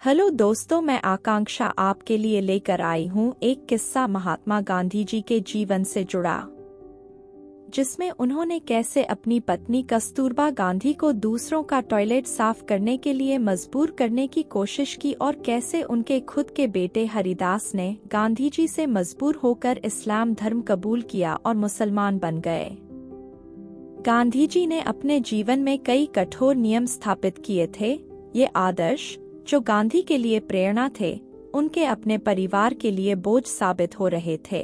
Hello दोस्तों, मैं आकांक्षा आपके लिए लेकर आई हूँ एक किस्सा महात्मा गांधी जी के जीवन से जुड़ा, जिसमें उन्होंने कैसे अपनी पत्नी कस्तूरबा गांधी को दूसरों का टॉयलेट साफ करने के लिए मजबूर करने की कोशिश की और कैसे उनके खुद के बेटे हरिदास ने गांधी जी से मजबूर होकर इस्लाम धर्म कबूल किया और मुसलमान बन गए। गांधी जी ने अपने जीवन में कई कठोर नियम स्थापित किए थे। ये आदर्श जो गांधी के लिए प्रेरणा थे, उनके अपने परिवार के लिए बोझ साबित हो रहे थे।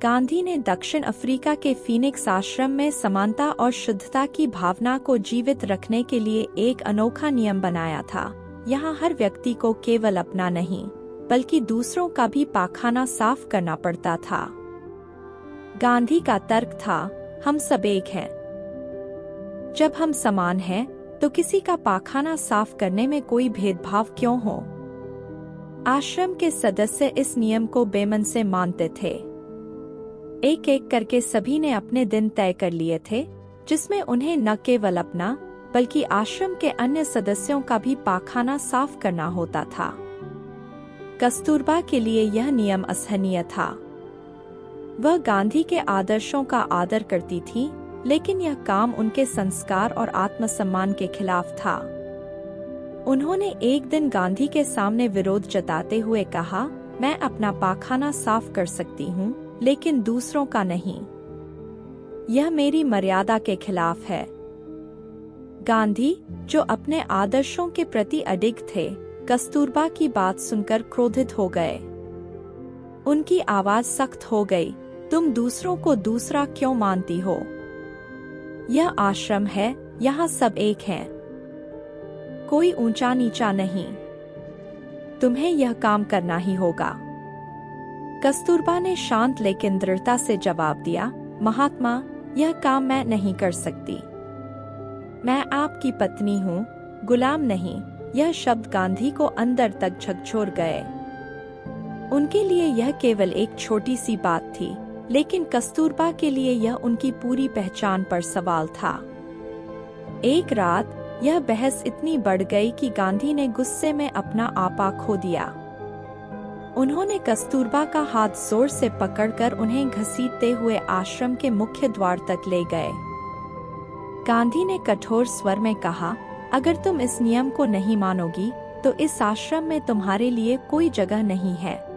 गांधी ने दक्षिण अफ्रीका के फीनिक्स आश्रम में समानता और शुद्धता की भावना को जीवित रखने के लिए एक अनोखा नियम बनाया था। यहाँ हर व्यक्ति को केवल अपना नहीं, बल्कि दूसरों का भी पाखाना साफ करना पड़ता था। गांधी का तर्क था, हम सब एक हैं। जब हम समान हैं, तो किसी का पाखाना साफ करने में कोई भेदभाव क्यों हो? आश्रम के सदस्य इस नियम को बेमन से मानते थे। एक एक करके सभी ने अपने दिन तय कर लिए थे, जिसमें उन्हें न केवल अपना बल्कि आश्रम के अन्य सदस्यों का भी पाखाना साफ करना होता था। कस्तूरबा के लिए यह नियम असहनीय था। वह गांधी के आदर्शों का आदर करती थी, लेकिन यह काम उनके संस्कार और आत्मसम्मान के खिलाफ था। उन्होंने एक दिन गांधी के सामने विरोध जताते हुए कहा, मैं अपना पाखाना साफ कर सकती हूँ, लेकिन दूसरों का नहीं। यह मेरी मर्यादा के खिलाफ है। गांधी, जो अपने आदर्शों के प्रति अडिग थे, कस्तूरबा की बात सुनकर क्रोधित हो गए। उनकी आवाज सख्त हो गई, तुम दूसरों को दूसरा क्यों मानती हो? यह आश्रम है, यहाँ सब एक हैं। कोई ऊंचा नीचा नहीं। तुम्हें यह काम करना ही होगा। कस्तूरबा ने शांत लेकिन दृढ़ता से जवाब दिया, महात्मा, यह काम मैं नहीं कर सकती। मैं आपकी पत्नी हूँ, गुलाम नहीं। यह शब्द गांधी को अंदर तक झकझोर गए। उनके लिए यह केवल एक छोटी सी बात थी, लेकिन कस्तूरबा के लिए यह उनकी पूरी पहचान पर सवाल था। एक रात यह बहस इतनी बढ़ गई कि गांधी ने गुस्से में अपना आपा खो दिया। उन्होंने कस्तूरबा का हाथ जोर से पकड़कर उन्हें घसीटते हुए आश्रम के मुख्य द्वार तक ले गए। गांधी ने कठोर स्वर में कहा, अगर तुम इस नियम को नहीं मानोगी, तो इस आश्रम में तुम्हारे लिए कोई जगह नहीं है।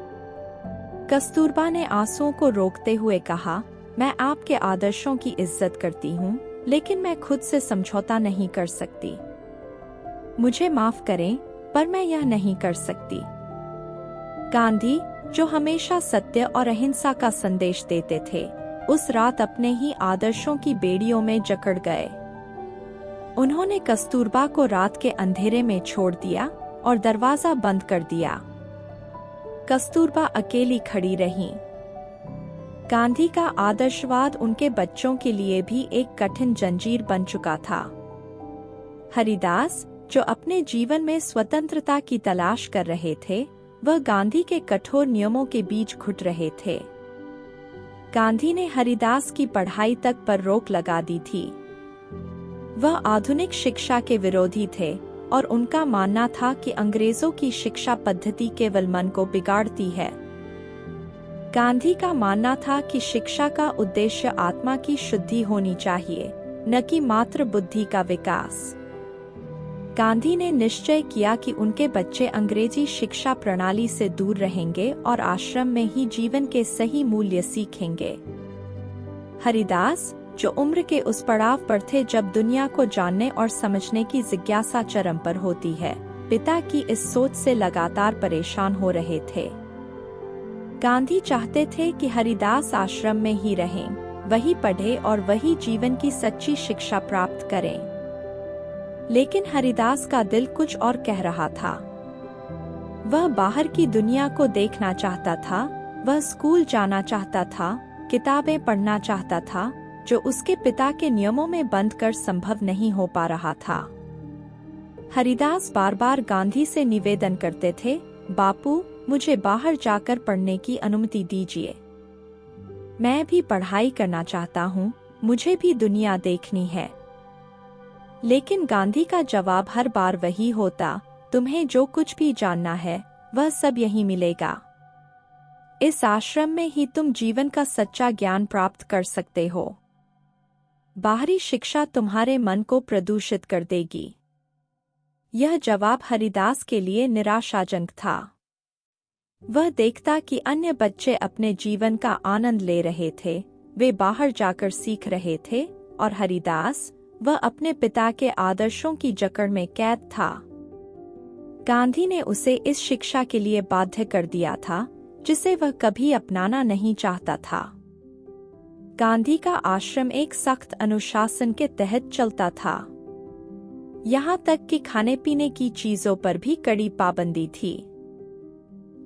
कस्तूरबा ने आंसुओं को रोकते हुए कहा, मैं आपके आदर्शों की इज्जत करती हूँ, लेकिन मैं खुद से समझौता नहीं कर सकती। मुझे माफ करें, पर मैं यह नहीं कर सकती। गांधी, जो हमेशा सत्य और अहिंसा का संदेश देते थे, उस रात अपने ही आदर्शों की बेड़ियों में जकड़ गए। उन्होंने कस्तूरबा को रात के अंधेरे में छोड़ दिया और दरवाजा बंद कर दिया। कस्तूरबा अकेली खड़ी रही। गांधी का आदर्शवाद उनके बच्चों के लिए भी एक कठिन जंजीर बन चुका था। हरिदास, जो अपने जीवन में स्वतंत्रता की तलाश कर रहे थे, वह गांधी के कठोर नियमों के बीच घुट रहे थे। गांधी ने हरिदास की पढ़ाई तक पर रोक लगा दी थी। वह आधुनिक शिक्षा के विरोधी थे और उनका मानना था कि अंग्रेजों की शिक्षा पद्धति केवल मन को बिगाड़ती है। गांधी का मानना था कि शिक्षा का उद्देश्य आत्मा की शुद्धि होनी चाहिए, न कि मात्र बुद्धि का विकास। गांधी ने निश्चय किया कि उनके बच्चे अंग्रेजी शिक्षा प्रणाली से दूर रहेंगे और आश्रम में ही जीवन के सही मूल्य सीखेंगे। हरिदास, जो उम्र के उस पड़ाव पर थे जब दुनिया को जानने और समझने की जिज्ञासा चरम पर होती है, पिता की इस सोच से लगातार परेशान हो रहे थे। गांधी चाहते थे कि हरिदास आश्रम में ही रहें, वही पढ़े और वही जीवन की सच्ची शिक्षा प्राप्त करें। लेकिन हरिदास का दिल कुछ और कह रहा था। वह बाहर की दुनिया को देखना चाहता था, वह स्कूल जाना चाहता था, किताबें पढ़ना चाहता था, जो उसके पिता के नियमों में बंद कर संभव नहीं हो पा रहा था। हरिदास बार बार गांधी से निवेदन करते थे, बापू, मुझे बाहर जाकर पढ़ने की अनुमति दीजिए। मैं भी पढ़ाई करना चाहता हूँ, मुझे भी दुनिया देखनी है। लेकिन गांधी का जवाब हर बार वही होता, तुम्हें जो कुछ भी जानना है वह सब यहीं मिलेगा। इस आश्रम में ही तुम जीवन का सच्चा ज्ञान प्राप्त कर सकते हो। बाहरी शिक्षा तुम्हारे मन को प्रदूषित कर देगी। यह जवाब हरिदास के लिए निराशाजनक था। वह देखता कि अन्य बच्चे अपने जीवन का आनंद ले रहे थे, वे बाहर जाकर सीख रहे थे, और हरिदास, वह अपने पिता के आदर्शों की जकड़ में कैद था। गांधी ने उसे इस शिक्षा के लिए बाध्य कर दिया था जिसे वह कभी अपनाना नहीं चाहता था। गांधी का आश्रम एक सख्त अनुशासन के तहत चलता था। यहाँ तक कि खाने पीने की चीजों पर भी कड़ी पाबंदी थी।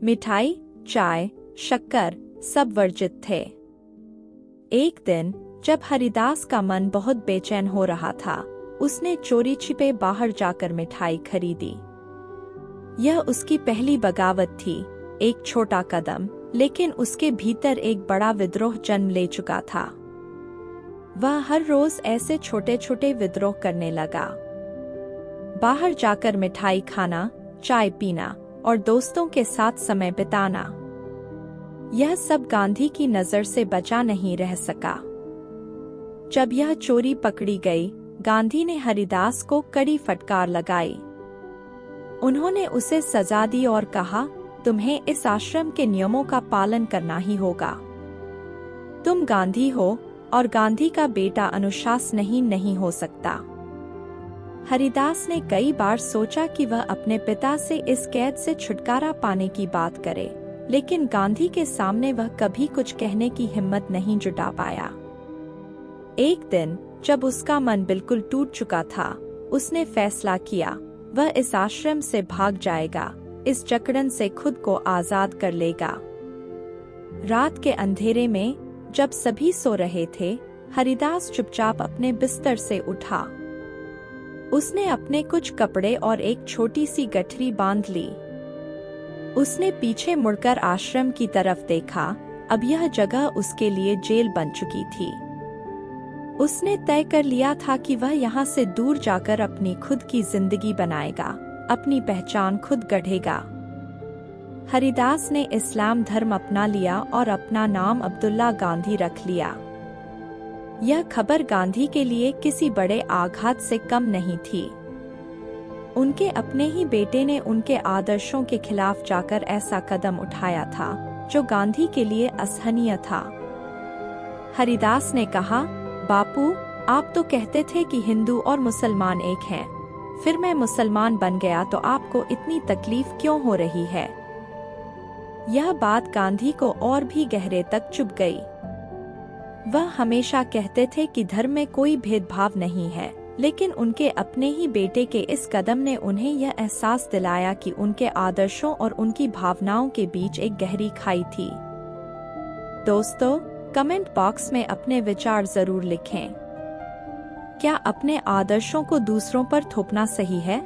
मिठाई, चाय, शक्कर सब वर्जित थे। एक दिन जब हरिदास का मन बहुत बेचैन हो रहा था, उसने चोरी छिपे बाहर जाकर मिठाई खरीदी। यह उसकी पहली बगावत थी, एक छोटा कदम, लेकिन उसके भीतर एक बड़ा विद्रोह जन्म ले चुका था। वह हर रोज ऐसे छोटे छोटे विद्रोह करने लगा। बाहर जाकर मिठाई खाना, चाय पीना और दोस्तों के साथ समय बिताना, यह सब गांधी की नजर से बचा नहीं रह सका। जब यह चोरी पकड़ी गई, गांधी ने हरिदास को कड़ी फटकार लगाई। उन्होंने उसे सजा दी और कहा, तुम्हें इस आश्रम के नियमों का पालन करना ही होगा। तुम गांधी हो और गांधी का बेटा अनुशासनहीन नहीं हो सकता। हरिदास ने कई बार सोचा कि वह अपने पिता से इस कैद से छुटकारा पाने की बात करे, लेकिन गांधी के सामने वह कभी कुछ कहने की हिम्मत नहीं जुटा पाया। एक दिन जब उसका मन बिल्कुल टूट चुका था, उसने फैसला किया, वह इस आश्रम से भाग जाएगा, इस जकड़न से खुद को आजाद कर लेगा। रात के अंधेरे में जब सभी सो रहे थे, हरिदास चुपचाप अपने बिस्तर से उठा। उसने अपने कुछ कपड़े और एक छोटी सी गठरी बांध ली। उसने पीछे मुड़कर आश्रम की तरफ देखा। अब यह जगह उसके लिए जेल बन चुकी थी। उसने तय कर लिया था कि वह यहाँ से दूर जाकर अपनी खुद की जिंदगी बनाएगा, अपनी पहचान खुद गढ़ेगा। हरिदास ने इस्लाम धर्म अपना लिया और अपना नाम अब्दुल्ला गांधी रख लिया। यह खबर गांधी के लिए किसी बड़े आघात से कम नहीं थी। उनके अपने ही बेटे ने उनके आदर्शों के खिलाफ जाकर ऐसा कदम उठाया था जो गांधी के लिए असहनीय था। हरिदास ने कहा, बापू, आप तो कहते थे कि हिंदू और मुसलमान एक हैं। फिर मैं मुसलमान बन गया तो आपको इतनी तकलीफ क्यों हो रही है? यह बात गांधी को और भी गहरे तक चुभ गई। वह हमेशा कहते थे कि धर्म में कोई भेदभाव नहीं है, लेकिन उनके अपने ही बेटे के इस कदम ने उन्हें यह एहसास दिलाया कि उनके आदर्शों और उनकी भावनाओं के बीच एक गहरी खाई थी। दोस्तों, कमेंट बॉक्स में अपने विचार जरूर लिखें। क्या अपने आदर्शों को दूसरों पर थोपना सही है?